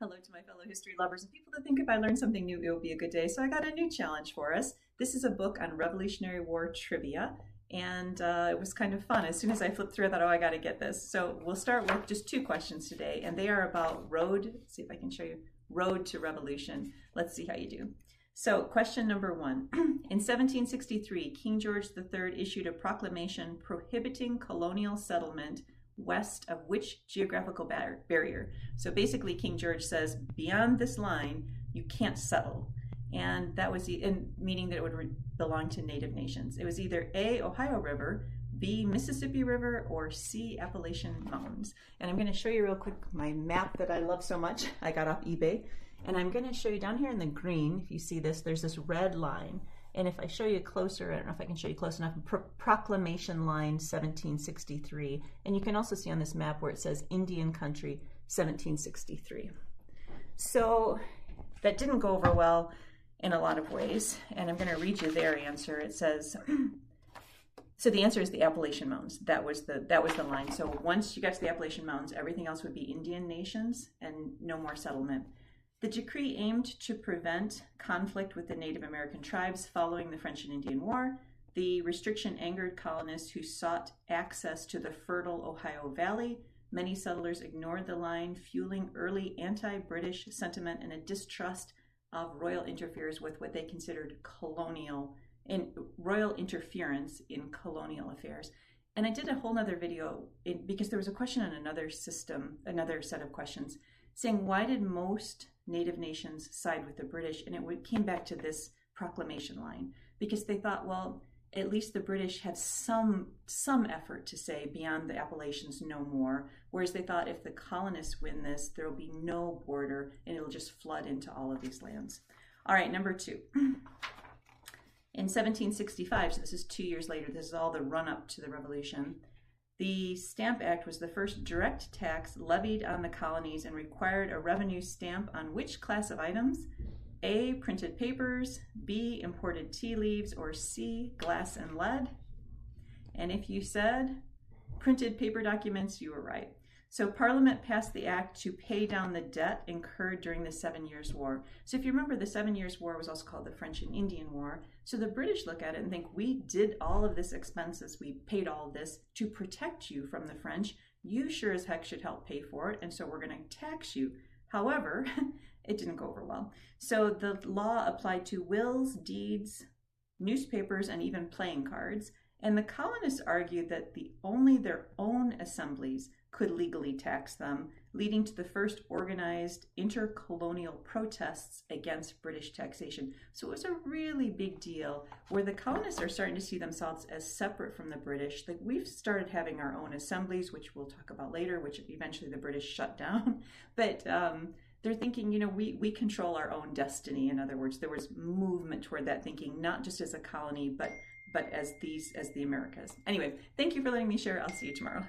Hello to my fellow history lovers and people that think if I learn something new, it will be a good day. So I got a new challenge for us. This is a book on Revolutionary War trivia, and it was kind of fun. As soon as I flipped through, I thought, oh, I got to get this. So we'll start with just two questions today, and they are about let's see if I can show you, road to revolution. Let's see how you do. So question number one. In 1763, King George III issued a proclamation prohibiting colonial settlement west of which geographical barrier? So basically King George says, beyond this line, you can't settle. And that was meaning that it would belong to native nations. It was either A, Ohio River, B, Mississippi River, or C, Appalachian Mountains. And I'm going to show you real quick my map that I love so much. I got off eBay. And I'm going to show you down here in the green, if you see this, there's this red line. And if I show you closer, I don't know if I can show you close enough, Proclamation Line 1763. And you can also see on this map where it says Indian Country 1763. So that didn't go over well in a lot of ways. And I'm going to read you their answer. It says, so the answer is the Appalachian Mountains. That was the line. So once you got to the Appalachian Mountains, everything else would be Indian nations and no more settlement. The decree aimed to prevent conflict with the Native American tribes following the French and Indian War. The restriction angered colonists who sought access to the fertile Ohio Valley. Many settlers ignored the line, fueling early anti-British sentiment and a distrust of royal interference with what they considered royal interference in colonial affairs. And I did a whole nother video because there was a question on another set of questions, saying why did most Native nations side with the British? And it came back to this proclamation line because they thought, well, at least the British have some effort to say beyond the Appalachians no more, whereas they thought if the colonists win this, there will be no border and it'll just flood into all of these lands. All right, number two. In 1765, so this is 2 years later, this is all the run-up to the Revolution, the Stamp Act was the first direct tax levied on the colonies and required a revenue stamp on which class of items? A, printed papers, B, imported tea leaves, or C, glass and lead? And if you said printed paper documents, you were right. So Parliament passed the act to pay down the debt incurred during the 7 Years' War. So if you remember, the 7 Years' War was also called the French and Indian War. So the British look at it and think, we did all of this expenses, we paid all of this to protect you from the French. You sure as heck should help pay for it, and so we're going to tax you. However, it didn't go over well. So the law applied to wills, deeds, newspapers, and even playing cards. And the colonists argued that only their own assemblies could legally tax them, leading to the first organized intercolonial protests against British taxation. So it was a really big deal where the colonists are starting to see themselves as separate from the British. Like, we've started having our own assemblies, which we'll talk about later, which eventually the British shut down. But they're thinking, we control our own destiny. In other words, there was movement toward that thinking, not just as a colony, but as the Americas. Anyway, thank you for letting me share. I'll see you tomorrow.